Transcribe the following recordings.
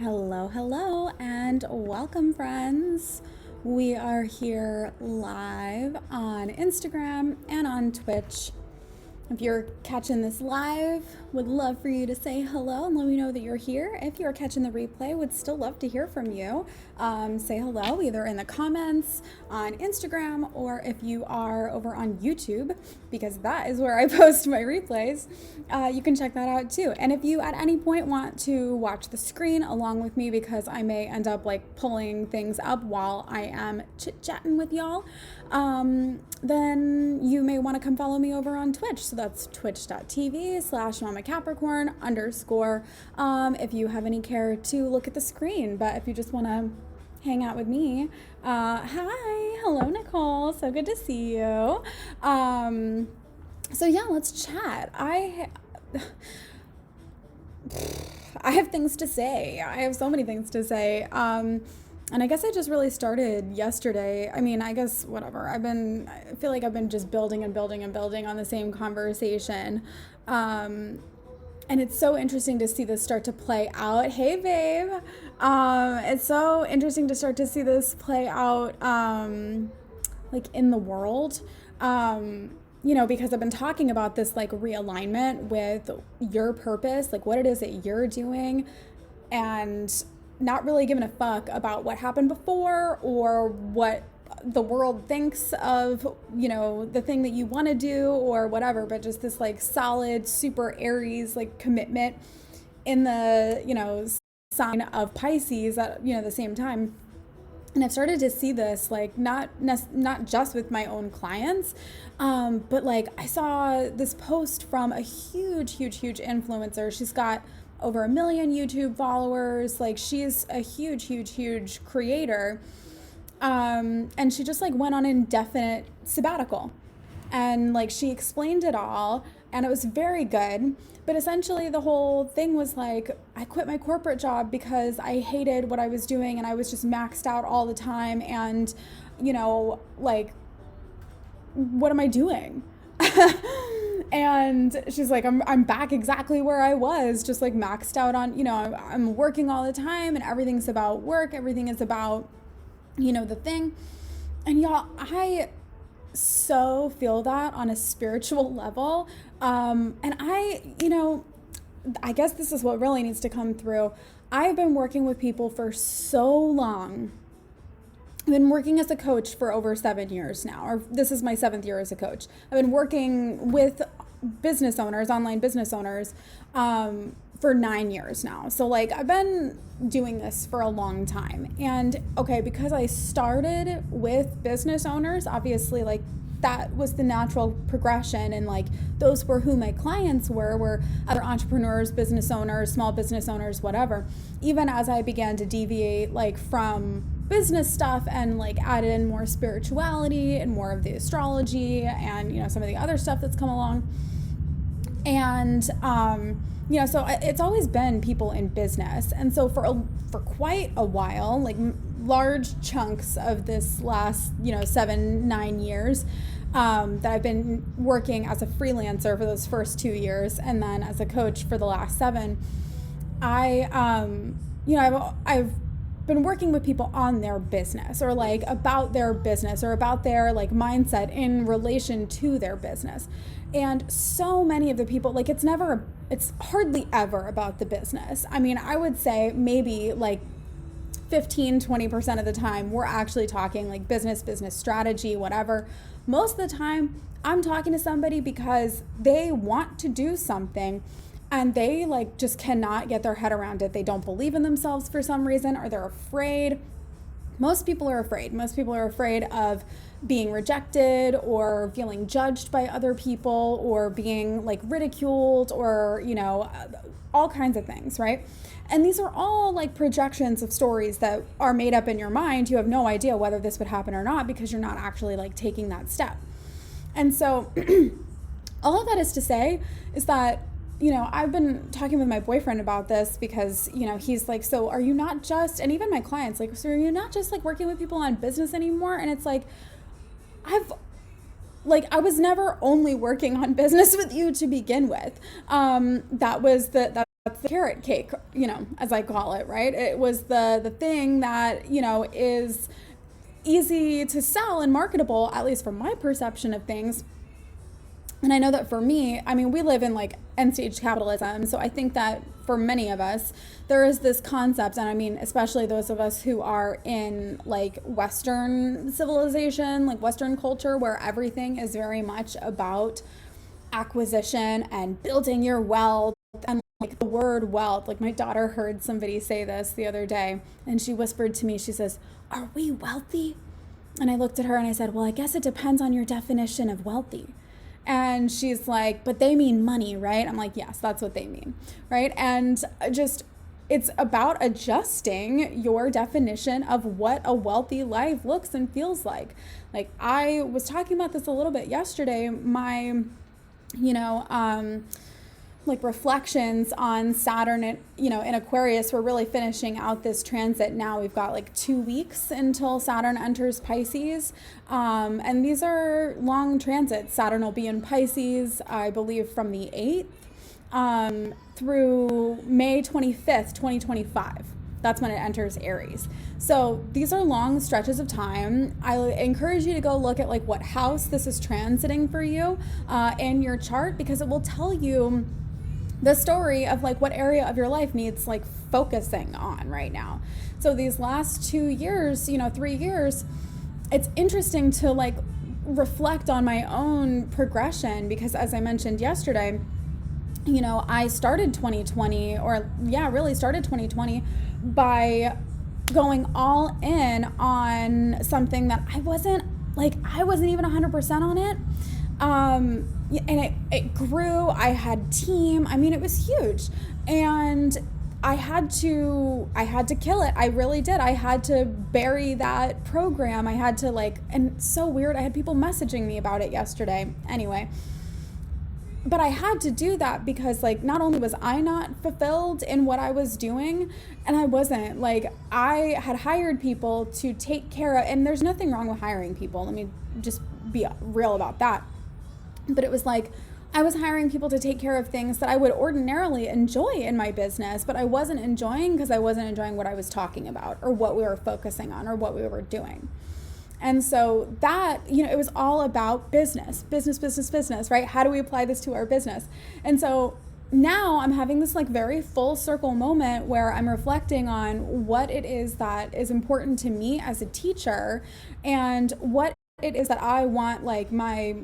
Hello, and welcome, friends. We are here live on Instagram and on Twitch. If you're catching this live, would love for you to say hello and let me know that you're here. If you're catching the replay, would still love to hear from you. Say hello either in the comments on Instagram or if you are over on YouTube, because that is where I post my replays. You can check that out too. And if you at any point want to watch the screen along with me, because I may end up like pulling things up while I am chit-chatting with y'all, then you may want to come follow me over on Twitch. So that's twitch.tv/mamacapricorn_. If you have any care to look at the screen, but if you just want to hang out with me, hi, hello Nicole, so good to see you. So yeah, let's chat. I have things to say. I have so many things to say. And I guess I just really started yesterday. I mean, I guess whatever. I feel like I've been just building and building and building on the same conversation. And it's so interesting to see this start to play out. Hey, babe. It's so interesting to start to see this play out, like in the world. Because I've been talking about this like realignment with your purpose, like what it is that you're doing, and not really giving a fuck about what happened before or what the world thinks of, the thing that you want to do or whatever, but just this like solid, super Aries, like commitment in the, sign of Pisces at, the same time. And I've started to see this, like, not just with my own clients, but like I saw this post from a huge influencer. She's got over 1 million YouTube followers. Like, she's a huge creator. And she just like went on an indefinite sabbatical, and like she explained it all, and it was very good. But essentially the whole thing was like, I quit my corporate job because I hated what I was doing and I was just maxed out all the time. And, like, what am I doing? And she's like, I'm back exactly where I was, just like maxed out on, I'm working all the time and everything's about work. Everything is about, the thing. And y'all, I so feel that on a spiritual level. And I guess this is what really needs to come through. I've been working with people for so long. I've been working as a coach for over 7 years now, or this is my 7th year as a coach. I've been working with business owners, online business owners, for 9 years now. So like I've been doing this for a long time. And okay, because I started with business owners, obviously like that was the natural progression, and like those were who my clients were other entrepreneurs, business owners, small business owners, whatever. Even as I began to deviate like from business stuff and like added in more spirituality and more of the astrology and some of the other stuff that's come along. And so it's always been people in business. And so for quite a while, like large chunks of this last 7-9 years, that I've been working as a freelancer for those first 2 years, and then as a coach for the last 7, I've been working with people on their business, or like about their business, or about their like mindset in relation to their business. And so many of the people, like it's hardly ever about the business. I mean, I would say maybe like 15-20% of the time we're actually talking like business strategy, whatever. Most of the time I'm talking to somebody because they want to do something and they like just cannot get their head around it. They don't believe in themselves for some reason, or they're afraid. Most people are afraid. Most people are afraid of being rejected, or feeling judged by other people, or being like ridiculed, or, all kinds of things, right? And these are all like projections of stories that are made up in your mind. You have no idea whether this would happen or not, because you're not actually like taking that step. And so all of that is to say is that, I've been talking with my boyfriend about this, because, he's like, so are you not just, and even my clients, like, so are you not just like working with people on business anymore? And it's like, I was never only working on business with you to begin with. That's that's the carrot cake, as I call it, right? It was the thing that, is easy to sell and marketable, at least from my perception of things. And I know that for me, we live in like end stage capitalism. So I think that for many of us, there is this concept, and especially those of us who are in like Western civilization, like Western culture, where everything is very much about acquisition and building your wealth. And like the word wealth, like my daughter heard somebody say this the other day, and she whispered to me, she says, "Are we wealthy?" And I looked at her and I said, "Well, I guess it depends on your definition of wealthy." And she's like, "But they mean money, right?" I'm like, "Yes, that's what they mean," right? And it's about adjusting your definition of what a wealthy life looks and feels like. Like I was talking about this a little bit yesterday, my, like reflections on Saturn, in Aquarius. We're really finishing out this transit now. We've got like 2 weeks until Saturn enters Pisces. And these are long transits. Saturn will be in Pisces, I believe, from the 8th through May 25th, 2025. That's when it enters Aries. So these are long stretches of time. I encourage you to go look at like what house this is transiting for you in your chart, because it will tell you the story of like what area of your life needs like focusing on right now. So these last 2 years, 3 years, it's interesting to like reflect on my own progression, because as I mentioned yesterday, I started 2020, really started 2020 by going all in on something that I wasn't even 100% on it. And it grew. I had team. It was huge. And I had to kill it. I really did. I had to bury that program. I had to and it's so weird. I had people messaging me about it yesterday. Anyway, but I had to do that because not only was I not fulfilled in what I was doing, and I wasn't, I had hired people to take care of, and there's nothing wrong with hiring people. Let me just be real about that. But it was I was hiring people to take care of things that I would ordinarily enjoy in my business, but I wasn't enjoying because I wasn't enjoying what I was talking about or what we were focusing on or what we were doing. And so that, it was all about business, right? How do we apply this to our business? And so now I'm having this very full circle moment where I'm reflecting on what it is that is important to me as a teacher and what it is that I want my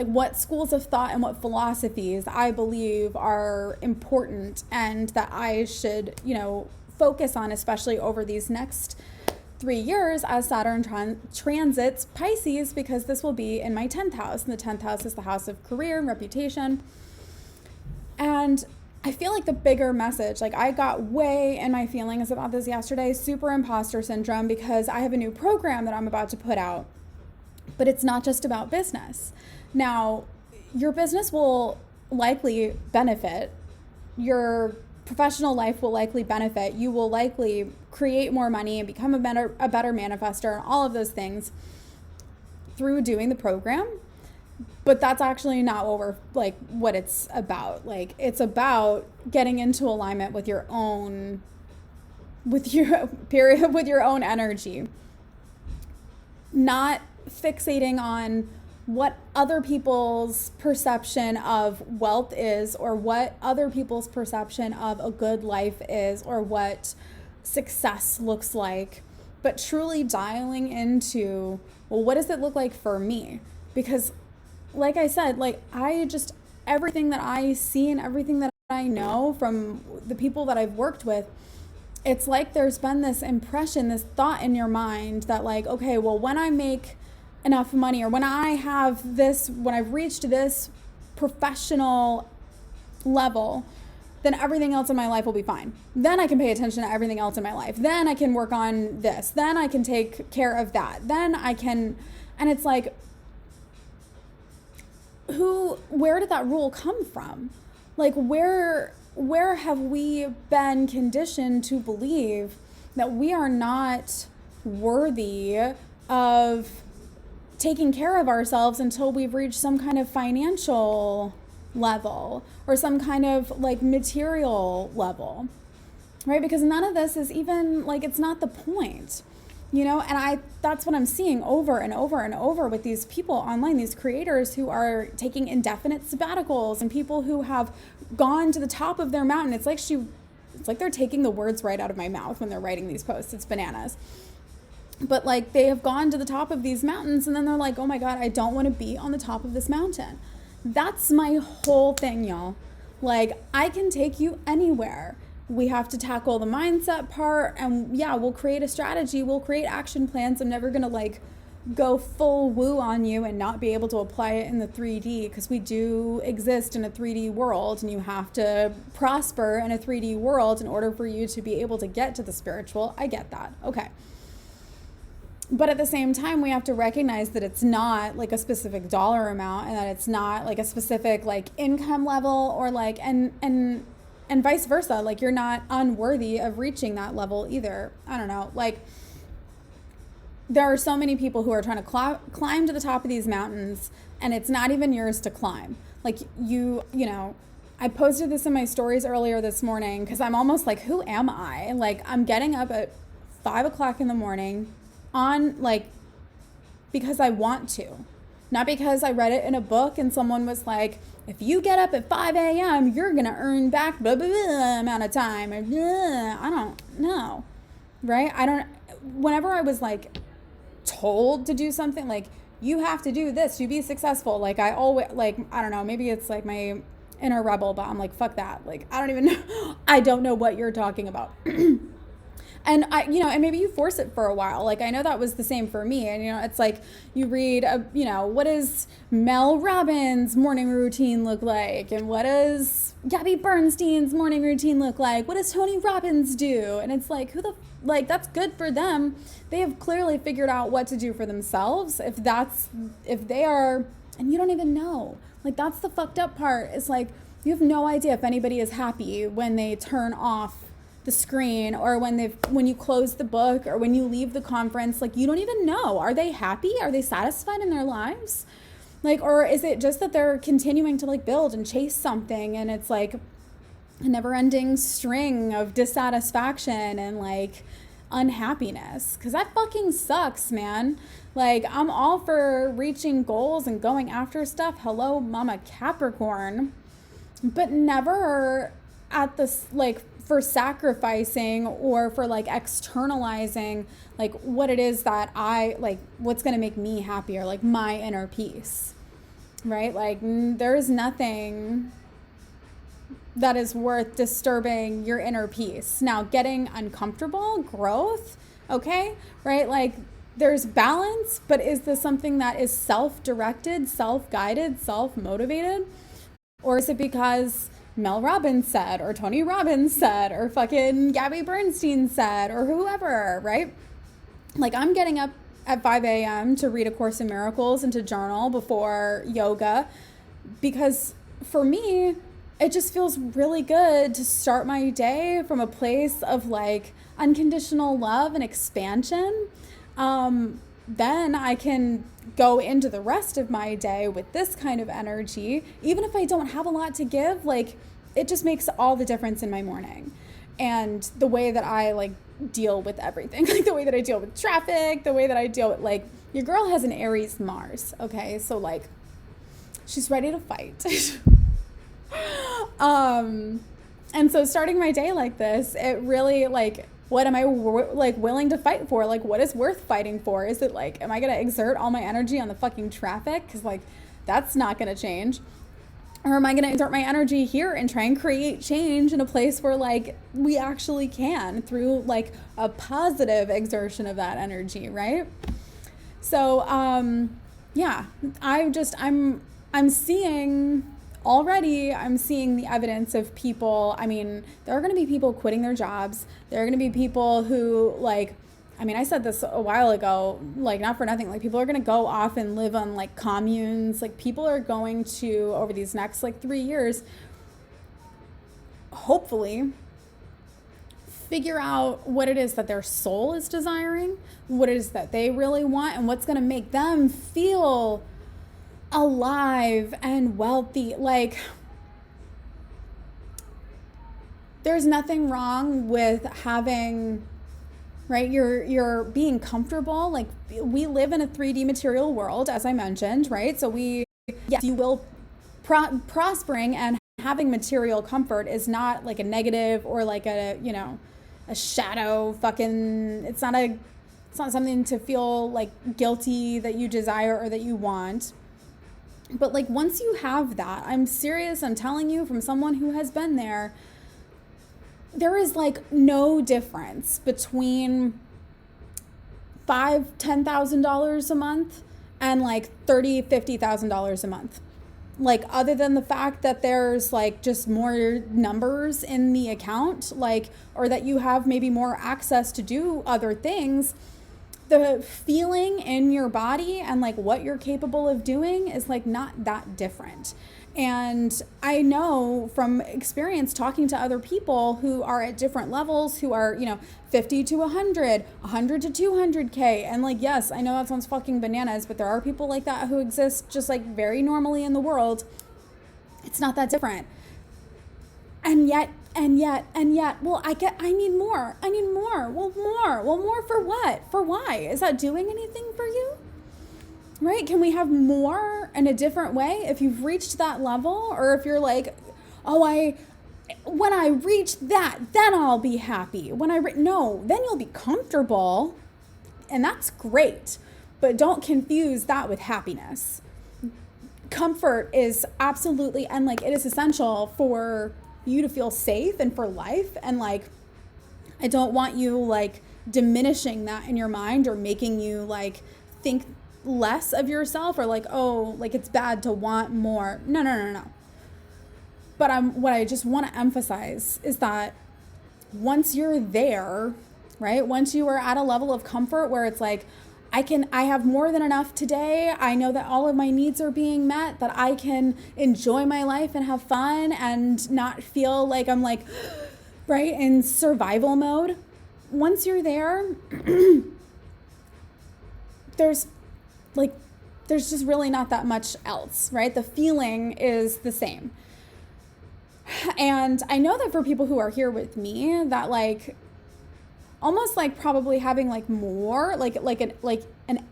what schools of thought and what philosophies I believe are important and that I should, focus on, especially over these next 3 years as Saturn transits Pisces, because this will be in my 10th house. And the 10th house is the house of career and reputation. And I feel the bigger message, I got way in my feelings about this yesterday, super imposter syndrome, because I have a new program that I'm about to put out. But it's not just about business. Now, your business will likely benefit. Your professional life will likely benefit. You will likely create more money and become a better manifestor and all of those things through doing the program. But that's actually not what it's about. It's about getting into alignment with your own energy. Not fixating on what other people's perception of wealth is, or what other people's perception of a good life is, or what success looks like, but truly dialing into, well, what does it look like for me? Because like I said, everything that I see and everything that I know from the people that I've worked with, it's there's been this impression, this thought in your mind that okay, well, when I make enough money, or when I've reached this professional level, then everything else in my life will be fine. Then I can pay attention to everything else in my life. Then I can work on this. Then I can take care of that. Then I can, and it's where did that rule come from? Where have we been conditioned to believe that we are not worthy of taking care of ourselves until we've reached some kind of financial level or some kind of like material level, right? Because none of this is even like, it's not the point, you know? And that's what I'm seeing over and over and over with these people online, these creators who are taking indefinite sabbaticals and people who have gone to the top of their mountain. It's like they're taking the words right out of my mouth when they're writing these posts. It's bananas. But like, they have gone to the top of these mountains and then they're like, oh my God, I don't want to be on the top of this mountain. That's my whole thing, y'all. Like, I can take you anywhere. We have to tackle the mindset part, and yeah, we'll create a strategy, we'll create action plans. I'm never gonna like go full woo on you and not be able to apply it in the 3D, because we do exist in a 3D world, and you have to prosper in a 3D world in order for you to be able to get to the spiritual. I get that. Okay. But at the same time, we have to recognize that it's not like a specific dollar amount, and that it's not like a specific like income level, or like, and vice versa. Like, you're not unworthy of reaching that level either. I don't know. Like, there are so many people who are trying to climb to the top of these mountains, and it's not even yours to climb. Like, you know, I posted this in my stories earlier this morning because I'm almost like, who am I? Like, I'm getting up at 5 o'clock in the morning on like, because I want to, not because I read it in a book and someone was like, if you get up at 5 a.m., you're going to earn back blah, blah, blah amount of time. Or, blah. I don't know. Right? Whenever I was like told to do something, like, you have to do this to be successful. Like, I always, like, I don't know, maybe it's like my inner rebel, but I'm like, fuck that. Like, I don't even know. I don't know what you're talking about. And and maybe you force it for a while. Like, I know that was the same for me. And, it's like you read, what does Mel Robbins' morning routine look like? And what does Gabby Bernstein's morning routine look like? What does Tony Robbins do? And it's like, that's good for them. They have clearly figured out what to do for themselves. If they are, and you don't even know. Like, that's the fucked up part. It's like, you have no idea if anybody is happy when they turn off the screen, or when you close the book, or when you leave the conference. Like, you don't even know. Are they happy? Are they satisfied in their lives? Like, or is it just that they're continuing to like build and chase something, and it's like a never-ending string of dissatisfaction and like unhappiness? Because that fucking sucks, man. Like, I'm all for reaching goals and going after stuff. Hello, Mama Capricorn. But never at this, like, for sacrificing or for like externalizing like what it is that I like, what's going to make me happy, or like my inner peace, right? Like, there's nothing that is worth disturbing your inner peace. Now, getting uncomfortable, growth, okay, right? Like, there's balance, but is this something that is self-directed, self-guided, self-motivated? Or is it because Mel Robbins said, or Tony Robbins said, or fucking Gabby Bernstein said, or whoever, right? Like, I'm getting up at 5 a.m. to read A Course in Miracles and to journal before yoga, because for me, it just feels really good to start my day from a place of like unconditional love and expansion. Then I can go into the rest of my day with this kind of energy. Even if I don't have a lot to give, like, it just makes all the difference in my morning. And the way that I like deal with everything, like the way that I deal with traffic, the way that I deal with, like, your girl has an Aries Mars, okay? So like, she's ready to fight. And so starting my day like this, it really, like, what am I like willing to fight for? Like, what is worth fighting for? Is it like, am I going to exert all my energy on the fucking traffic? Because like, that's not going to change. Or am I going to exert my energy here and try and create change in a place where like we actually can, through like a positive exertion of that energy, right? So, yeah, I'm seeing the evidence of people. I mean, there are going to be people quitting their jobs. There are going to be people who, like, I mean, I said this a while ago, like, not for nothing, like, people are going to go off and live on like communes. Like, people are going to, over these next like 3 years, hopefully figure out what it is that their soul is desiring, what it is that they really want, and what's going to make them feel alive and wealthy. Like, there's nothing wrong with having, right, you're being comfortable. Like, we live in a 3D material world, as I mentioned, right? So yes, you will prospering and having material comfort is not like a negative or like a, you know, a shadow fucking, it's not something to feel like guilty that you desire or that you want. But like, once you have that, I'm serious, I'm telling you from someone who has been there, there is like no difference between $5,000-$10,000 a month and like $30,000-$50,000 a month. Like, other than the fact that there's like just more numbers in the account, like, or that you have maybe more access to do other things, the feeling in your body and like what you're capable of doing is like not that different. And I know from experience talking to other people who are at different levels, who are, you know, 50 to 100, 100 to 200K. And like, yes, I know that sounds fucking bananas, but there are people like that who exist just like very normally in the world. It's not that different. And yet, well, I need more. Well, more for what? For why? Is that doing anything for you? Right? Can we have more in a different way if you've reached that level? Or if you're like, oh, when I reach that, then I'll be happy. No, then you'll be comfortable. And that's great. But don't confuse that with happiness. Comfort is absolutely, and like, it is essential for you to feel safe and for life. And like, I don't want you like diminishing that in your mind or making you like think less of yourself or like, oh, like it's bad to want more. No. But what I just want to emphasize is that once you're there, right? Once you are at a level of comfort where it's like, I have more than enough today. I know that all of my needs are being met, that I can enjoy my life and have fun and not feel like I'm like, right, in survival mode. Once you're there, there's just really not that much else, right? The feeling is the same. And I know that for people who are here with me, that like, almost like probably having like more, like an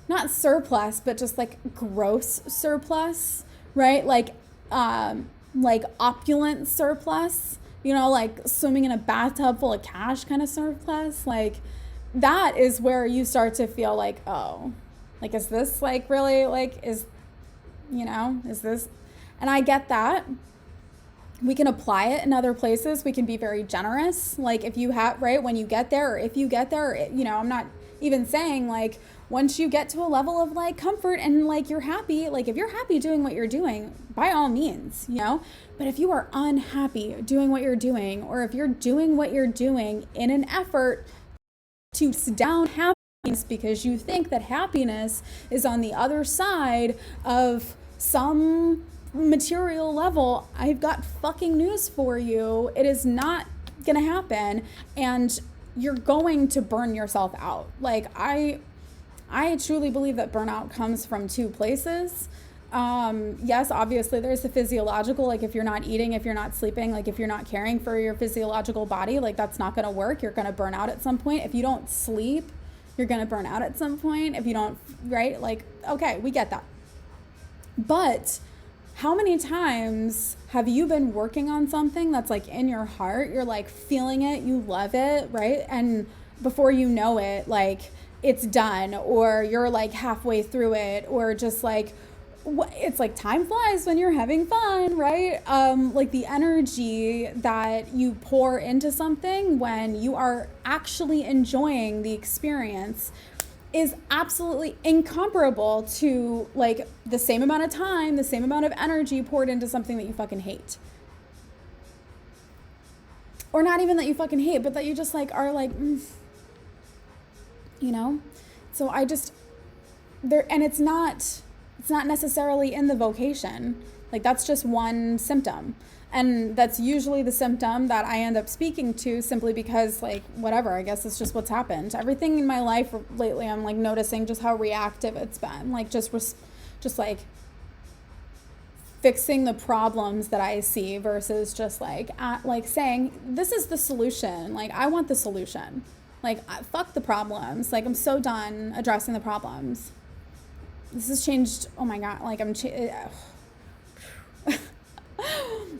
not surplus, but just like gross surplus, right? Like opulent surplus, you know, like swimming in a bathtub full of cash kind of surplus. Like, that is where you start to feel like, oh, like, is this like really like, is this? And I get that. We can apply it in other places. We can be very generous. Like, if you have, right, when you get there, or if you get there, you know, I'm not even saying like, once you get to a level of like comfort and like you're happy, like if you're happy doing what you're doing, by all means, you know, but if you are unhappy doing what you're doing, or if you're doing what you're doing in an effort to down happiness because you think that happiness is on the other side of some material level, I've got fucking news for you. It is not gonna happen, and you're going to burn yourself out. Like, I truly believe that burnout comes from two places. Yes, obviously there's the physiological, like if you're not eating, if you're not sleeping, like if you're not caring for your physiological body, like that's not gonna work. You're gonna burn out at some point. If you don't sleep, you're gonna burn out at some point. If you don't, right? Like, okay, we get that. But how many times have you been working on something that's like in your heart? You're like feeling it, you love it, right? And before you know it, like it's done, or you're like halfway through it, or just like, it's like time flies when you're having fun, right? Like the energy that you pour into something when you are actually enjoying the experience is absolutely incomparable to like the same amount of time, the same amount of energy poured into something that you fucking hate. Or not even that you fucking hate, but that you just like are like, you know? So I just, there, and it's not necessarily in the vocation. Like that's just one symptom. And that's usually the symptom that I end up speaking to, simply because like, whatever, I guess it's just what's happened. Everything in my life lately, I'm like noticing just how reactive it's been. Like just like fixing the problems that I see versus just like saying, this is the solution. Like, I want the solution. Like, fuck the problems. Like, I'm so done addressing the problems. This has changed. Oh my God. Like,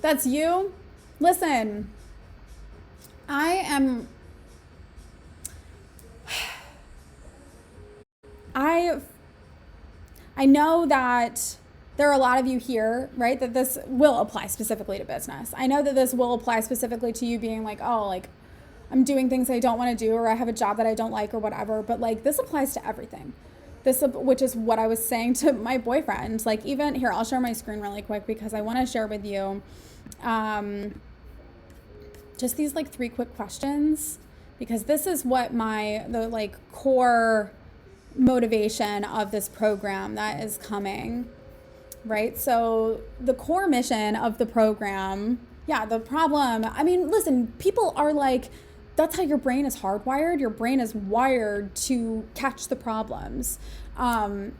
that's you. Listen, I know that there are a lot of you here, right, that this will apply specifically to business. I know that this will apply specifically to you being like, oh, like, I'm doing things I don't want to do, or I have a job that I don't like, or whatever. But like, this applies to everything. Which is what I was saying to my boyfriend. Like, even here, I'll share my screen really quick because I want to share with you just these like 3 quick questions, because this is what the like core motivation of this program that is coming, right? So the core mission of the program, the problem, I mean, listen, people are like, that's how your brain is hardwired. Your brain is wired to catch the problems.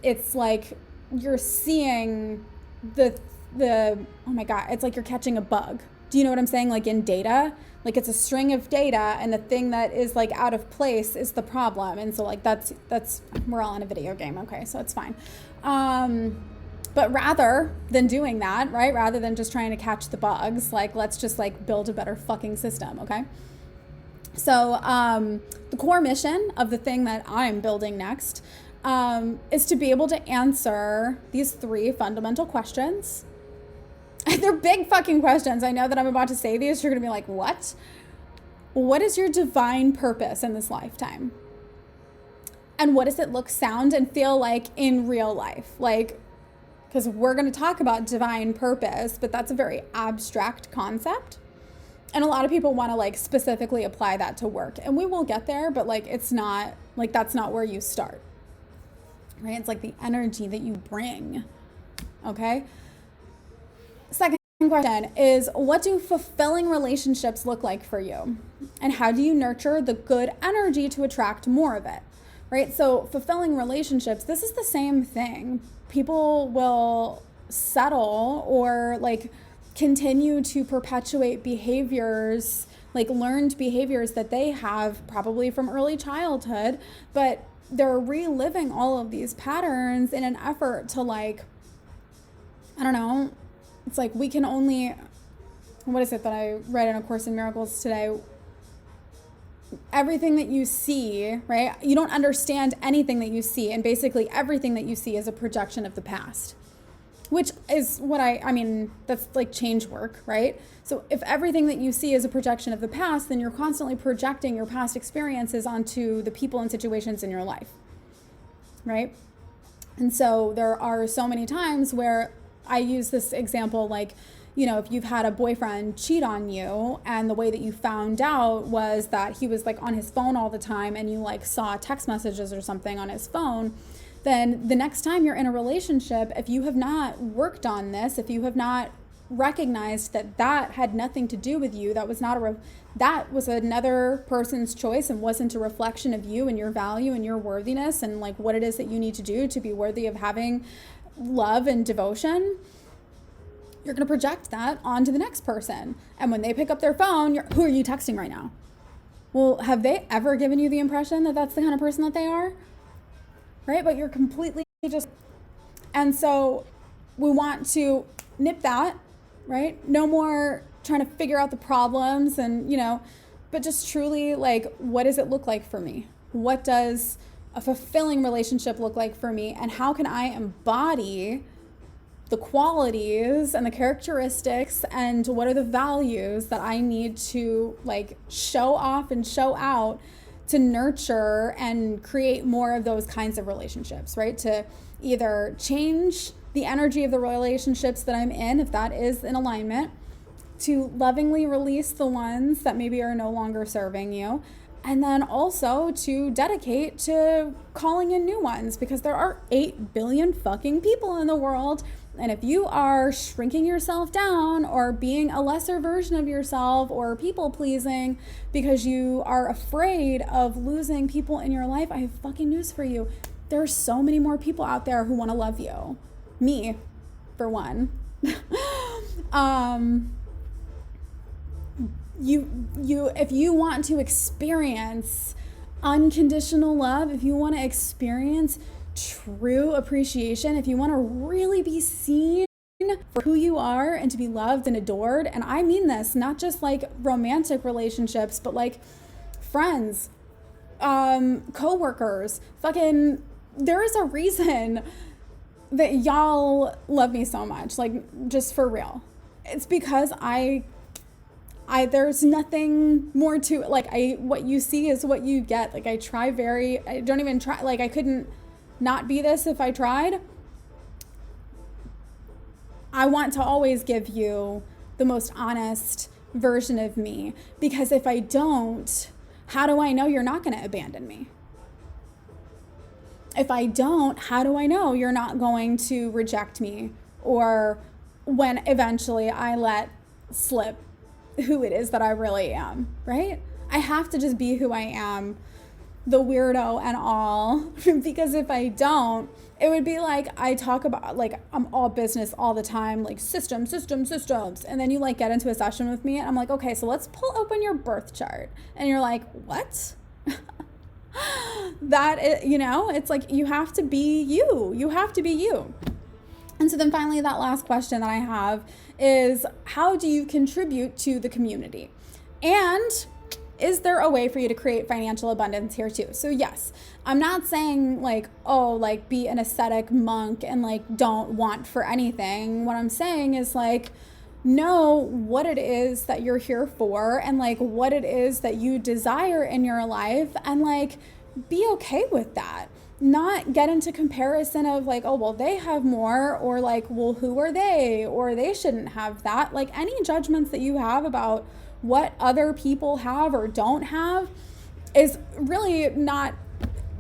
It's like you're seeing the oh my God, it's like you're catching a bug. Do you know what I'm saying? Like in data, like it's a string of data, and the thing that is like out of place is the problem. And so like that's we're all in a video game. Okay, so it's fine. But rather than doing that, right? Rather than just trying to catch the bugs, like let's just like build a better fucking system. Okay. So the core mission of the thing that I'm building next is to be able to answer these 3 fundamental questions. They're big fucking questions. I know that I'm about to say these. You're going to be like, what? What is your divine purpose in this lifetime? And what does it look, sound, and feel like in real life? Like, because we're going to talk about divine purpose, but that's a very abstract concept. And a lot of people want to like specifically apply that to work, and we will get there, but like, it's not like, that's not where you start, right? It's like the energy that you bring. Okay. Second question is, what do fulfilling relationships look like for you? And how do you nurture the good energy to attract more of it? Right? So fulfilling relationships, this is the same thing. People will settle or like continue to perpetuate behaviors, like learned behaviors that they have probably from early childhood, but they're reliving all of these patterns in an effort to like, I don't know, it's like we can only, what is it that I read in A Course in Miracles today? Everything that you see, right? You don't understand anything that you see, and basically everything that you see is a projection of the past. Which is what I mean, that's like change work, right? So if everything that you see is a projection of the past, then you're constantly projecting your past experiences onto the people and situations in your life, right? And so there are so many times where I use this example, like, you know, if you've had a boyfriend cheat on you and the way that you found out was that he was like on his phone all the time, and you like saw text messages or something on his phone, then the next time you're in a relationship, if you have not worked on this, if you have not recognized that that had nothing to do with you, that was not that was another person's choice and wasn't a reflection of you and your value and your worthiness and like what it is that you need to do to be worthy of having love and devotion, you're going to project that onto the next person. And when they pick up their phone, who are you texting right now? Well, have they ever given you the impression that that's the kind of person that they are? Right? But you're completely just, and so we want to nip that, right? No more trying to figure out the problems and, you know, but just truly like, what does it look like for me? What does a fulfilling relationship look like for me? And how can I embody the qualities and the characteristics and what are the values that I need to like show off and show out to nurture and create more of those kinds of relationships, right? To either change the energy of the relationships that I'm in, if that is in alignment, to lovingly release the ones that maybe are no longer serving you, and then also to dedicate to calling in new ones, because there are 8 billion fucking people in the world. And if you are shrinking yourself down or being a lesser version of yourself or people pleasing because you are afraid of losing people in your life, I have fucking news for you. There are so many more people out there who want to love you. Me, for one. If you want to experience unconditional love, if you want to experience true appreciation, if you want to really be seen for who you are and to be loved and adored, and I mean this, not just like romantic relationships, but like friends, co-workers, fucking, there is a reason that y'all love me so much, like, just for real. It's because I there's nothing more to it. Like, what you see is what you get. Like, I don't even try, like, I couldn't not be this if I tried. I want to always give you the most honest version of me, because if I don't, how do I know you're not going to abandon me? If I don't, how do I know you're not going to reject me, or when eventually I let slip who it is that I really am, right? I have to just be who I am, the weirdo and all, because if I don't, it would be like I talk about, like, I'm all business all the time, like systems. And then you like get into a session with me and I'm like, okay, so let's pull open your birth chart. And you're like, what? It's like, you have to be you. You have to be you. And so then finally, that last question that I have is, how do you contribute to the community? And is there a way for you to create financial abundance here too? So yes, I'm not saying like, oh, like be an ascetic monk and like don't want for anything. What I'm saying is like, know what it is that you're here for and like what it is that you desire in your life, and like be okay with that. Not get into comparison of like, oh, well, they have more, or like, well, who are they, or they shouldn't have that. Like, any judgments that you have about what other people have or don't have is really not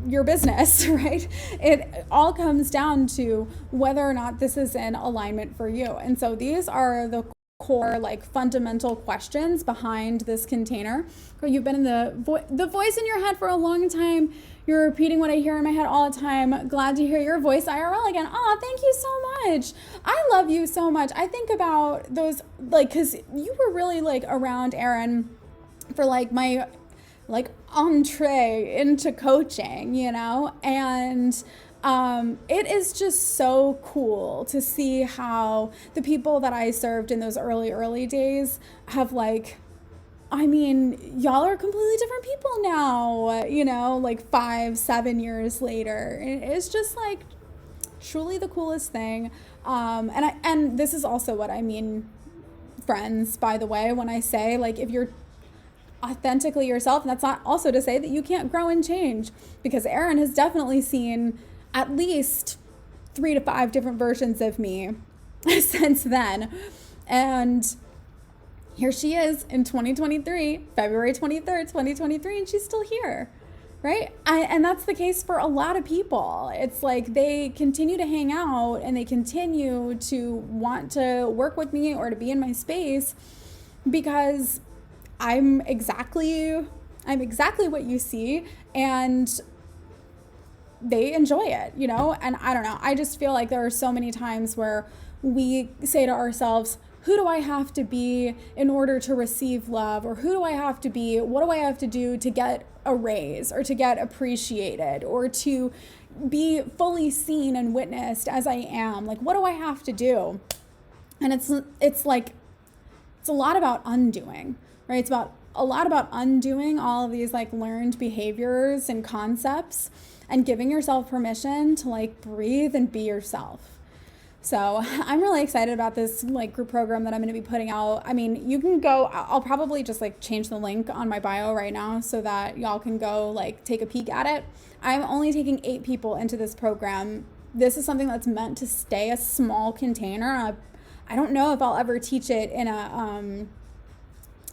your business, right? It all comes down to whether or not this is in alignment for you. And so these are the core, like, fundamental questions behind this container. You've been in the voice in your head for a long time. You're repeating what I hear in my head all the time. Glad to hear your voice IRL again. Oh, thank you so much. I love you so much. I think about those, like, because you were really like around, Erin, for like my like entree into coaching, and it is just so cool to see how the people that I served in those early days have like, I mean, y'all are completely different people now, like 5-7 years later. It's just like truly the coolest thing. And this is also what I mean, friends, by the way, when I say, like, if you're authentically yourself, and that's not also to say that you can't grow and change, because Erin has definitely seen at least 3 to 5 different versions of me since then. And here she is in 2023, February 23rd, 2023, and she's still here, right? And that's the case for a lot of people. It's like they continue to hang out and they continue to want to work with me or to be in my space because I'm exactly what you see, and they enjoy it, And I don't know, I just feel like there are so many times where we say to ourselves, who do I have to be in order to receive love? Or who do I have to be? What do I have to do to get a raise or to get appreciated or to be fully seen and witnessed as I am? Like, what do I have to do? And it's a lot about undoing, right? It's a lot about undoing all of these like learned behaviors and concepts and giving yourself permission to like breathe and be yourself. So I'm really excited about this like group program that I'm going to be putting out. I mean, you can go, I'll probably just like change the link on my bio right now so that y'all can go like take a peek at it. I'm only taking 8 people into this program. This is something that's meant to stay a small container. I don't know if I'll ever teach it in a,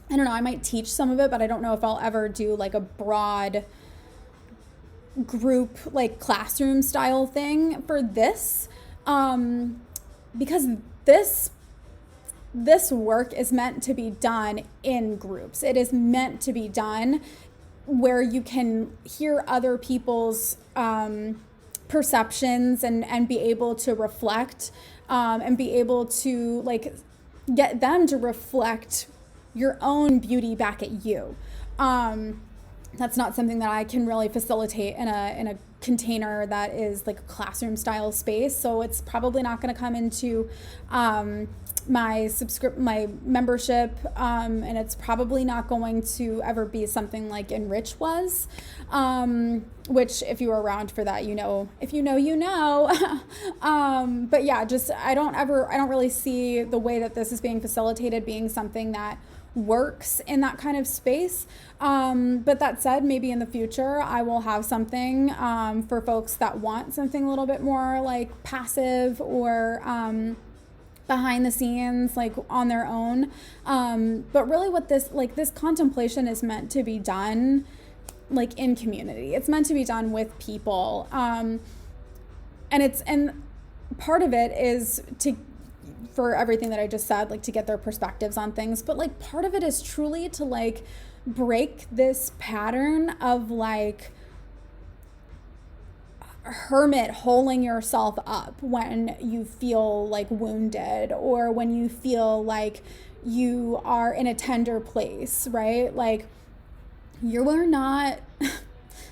I don't know, I might teach some of it, but I don't know if I'll ever do like a broad group, like classroom style thing for this. Because this work is meant to be done in groups. It is meant to be done where you can hear other people's perceptions and be able to reflect, and be able to like get them to reflect your own beauty back at you. That's not something that I can really facilitate in a container that is like a classroom style space. So it's probably not going to come into my membership, and it's probably not going to ever be something like Enrich was, which if you were around for that, if you know. But yeah, just I don't really see the way that this is being facilitated being something that works in that kind of space. But that said, maybe in the future I will have something for folks that want something a little bit more like passive or behind the scenes, like on their own. But really what this contemplation is meant to be done like in community. It's meant to be done with people. And part of it is for everything that I just said, like to get their perspectives on things. But like part of it is truly to like break this pattern of like hermit holing yourself up when you feel like wounded or when you feel like you are in a tender place, right? Like you are not,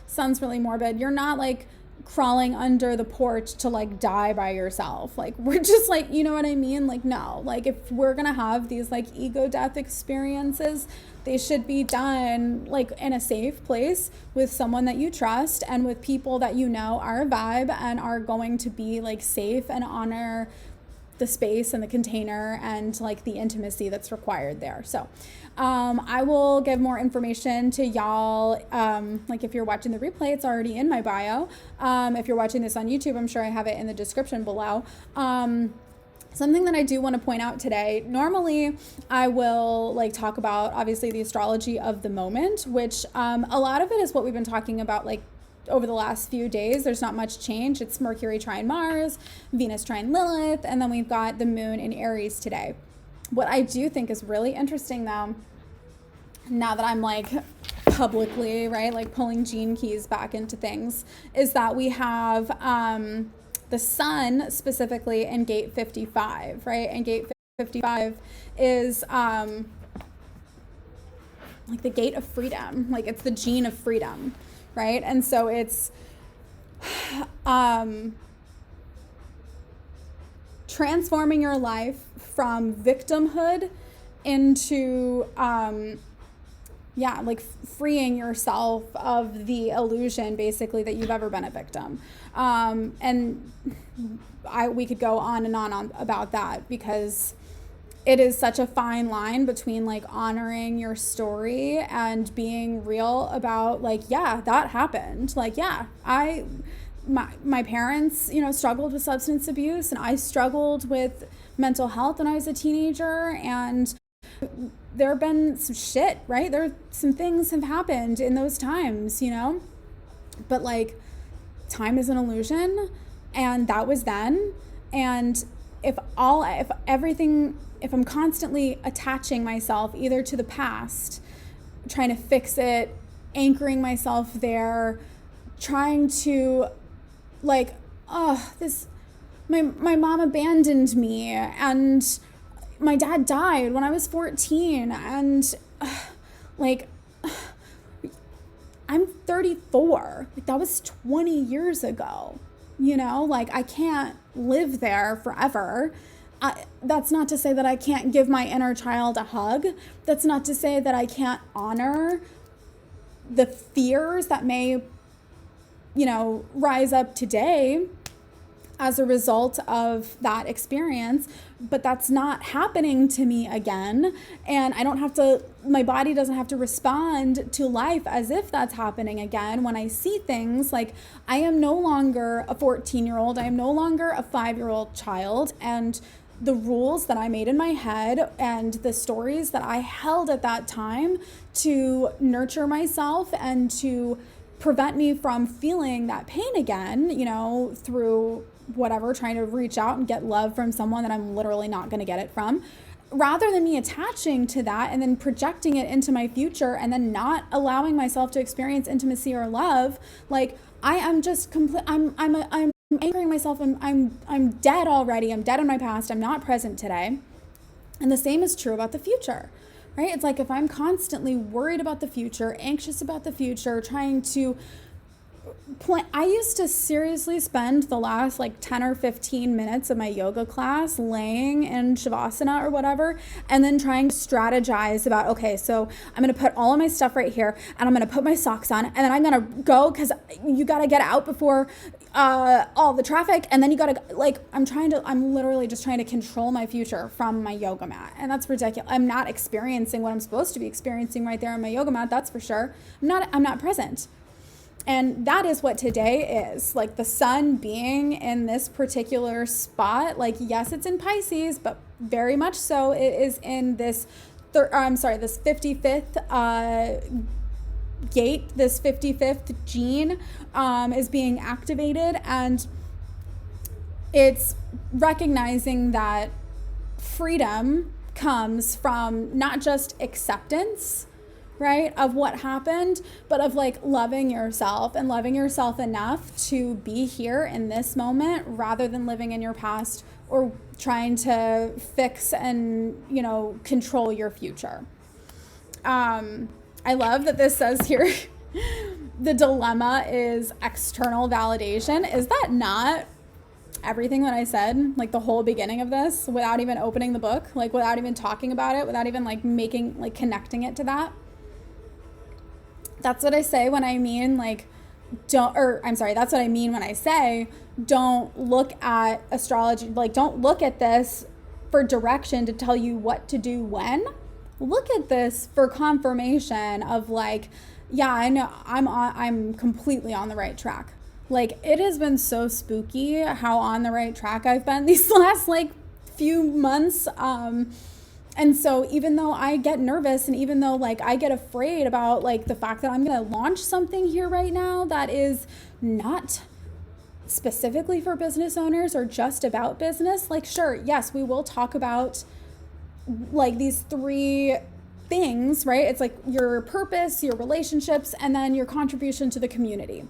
sounds really morbid, you're not like crawling under the porch to like die by yourself. Like we're just like, you know what I mean? Like, no, like if we're gonna have these like ego death experiences, they should be done like in a safe place with someone that you trust and with people that you know are a vibe and are going to be like safe and honor the space and the container and like the intimacy that's required there. So I will give more information to y'all. Like if you're watching the replay, it's already in my bio. If you're watching this on YouTube, I'm sure I have it in the description below. Something that I do want to point out today, normally I will like talk about obviously the astrology of the moment, which a lot of it is what we've been talking about like over the last few days. There's not much change. It's Mercury trine Mars, Venus trine Lilith, and then we've got the moon in Aries today. What I do think is really interesting though, now that I'm like publicly, right, like pulling gene keys back into things, is that we have the sun specifically in gate 55, right? And gate 55 is like the gate of freedom, like it's the gene of freedom, right? And so it's transforming your life from victimhood into like freeing yourself of the illusion basically that you've ever been a victim. And we could go on and on about that because it is such a fine line between like honoring your story and being real about like, yeah, that happened. Like, yeah, my parents, struggled with substance abuse, and I struggled with mental health when I was a teenager, and there have been some shit, right? Some things have happened in those times, but like time is an illusion, and that was then. And if I'm constantly attaching myself either to the past, trying to fix it, anchoring myself there, trying to like, my mom abandoned me and my dad died when I was 14 and I'm 34. Like that was 20 years ago, like I can't live there forever. That's not to say that I can't give my inner child a hug. That's not to say that I can't honor the fears that may, rise up today as a result of that experience, but that's not happening to me again. And my body doesn't have to respond to life as if that's happening again. When I see things like I am no longer a 14-year-old, I am no longer a 5-year-old child, and the rules that I made in my head and the stories that I held at that time to nurture myself and to prevent me from feeling that pain again, through whatever, trying to reach out and get love from someone that I'm literally not going to get it from. rather than me attaching to that and then projecting it into my future and then not allowing myself to experience intimacy or love, like I am just I'm anchoring myself. I'm dead already. I'm dead in my past. I'm not present today. And the same is true about the future, right? It's like if I'm constantly worried about the future, anxious about the future, trying to plan. I used to seriously spend the last like 10 or 15 minutes of my yoga class laying in Shavasana or whatever, and then trying to strategize about, okay, so I'm going to put all of my stuff right here and I'm going to put my socks on and then I'm going to go because you got to get out before all the traffic. And then you got to like, I'm literally just trying to control my future from my yoga mat. And that's ridiculous. I'm not experiencing what I'm supposed to be experiencing right there on my yoga mat. That's for sure. I'm not present. And that is what today is. Like the sun being in this particular spot, like, yes, it's in Pisces, but very much so it is in this, this 55th gate, this 55th gene is being activated. And it's recognizing that freedom comes from not just acceptance, right, of what happened, but of like loving yourself and loving yourself enough to be here in this moment rather than living in your past or trying to fix and, control your future. I love that this says here, the dilemma is external validation. Is that not everything that I said, like the whole beginning of this, without even opening the book, like without even talking about it, without even like connecting it to that? That's what I say when I mean that's what I mean when I say don't look at astrology, like don't look at this for direction to tell you what to do when. Look at this for confirmation of like, yeah, I know I'm completely on the right track. Like it has been so spooky how on the right track I've been these last like few months. And so even though I get nervous and even though like I get afraid about like the fact that I'm going to launch something here right now that is not specifically for business owners or just about business, like sure, yes, we will talk about like these three things, right? It's like your purpose, your relationships, and then your contribution to the community.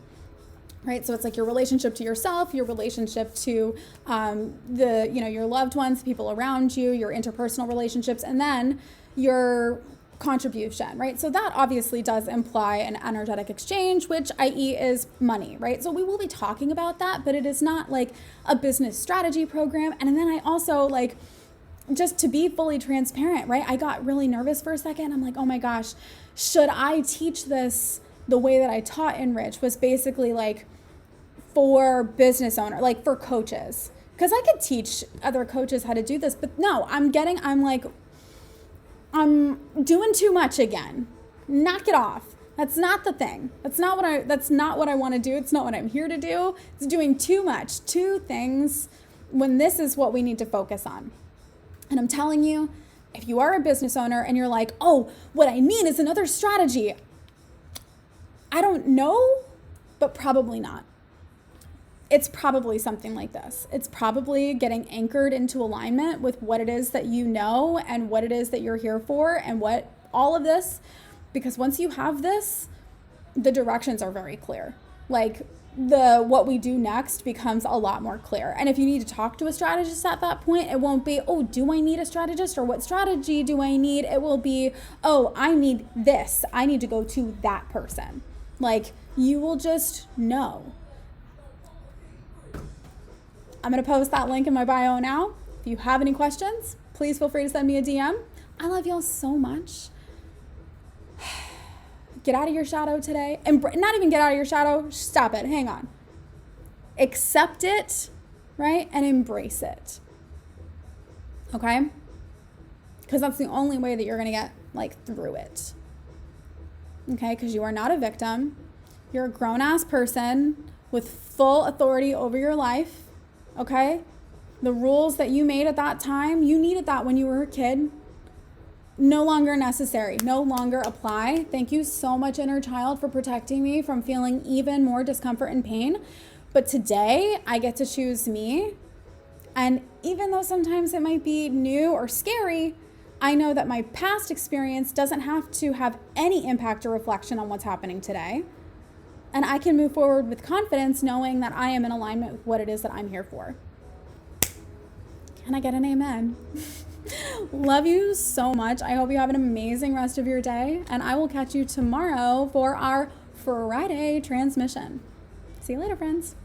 Right. So it's like your relationship to yourself, your relationship to your loved ones, people around you, your interpersonal relationships, and then your contribution. Right. So that obviously does imply an energetic exchange, which i.e. is money. Right. So we will be talking about that, but it is not like a business strategy program. And then I also like, just to be fully transparent, right? I got really nervous for a second. I'm like, oh my gosh, should I teach this the way that I taught Enrich? Was basically like for business owner, like for coaches, because I could teach other coaches how to do this, but no, I'm doing too much again. Knock it off. That's not the thing. That's not what I want to do. It's not what I'm here to do. It's doing too much, two things when this is what we need to focus on. And I'm telling you, if you are a business owner and you're like, oh, what I need is another strategy, I don't know, but probably not. It's probably something like this. It's probably getting anchored into alignment with what it is that you know and what it is that you're here for and what all of this, because once you have this, the directions are very clear. Like what we do next becomes a lot more clear. And if you need to talk to a strategist at that point, it won't be, oh, do I need a strategist or what strategy do I need? It will be, oh, I need this. I need to go to that person. Like you will just know. I'm going to post that link in my bio now. If you have any questions, please feel free to send me a DM. I love y'all so much. Get out of your shadow today. And not even get out of your shadow. Stop it. Hang on. Accept it, right? And embrace it. Okay? Because that's the only way that you're going to get like through it. Okay? Because you are not a victim. You're a grown-ass person with full authority over your life. Okay? The rules that you made at that time, you needed that when you were a kid. No longer necessary, no longer apply. Thank you so much, inner child, for protecting me from feeling even more discomfort and pain. But today I get to choose me. And even though sometimes it might be new or scary, I know that my past experience doesn't have to have any impact or reflection on what's happening today. And I can move forward with confidence knowing that I am in alignment with what it is that I'm here for. Can I get an amen? Love you so much. I hope you have an amazing rest of your day, and I will catch you tomorrow for our Friday transmission. See you later, friends.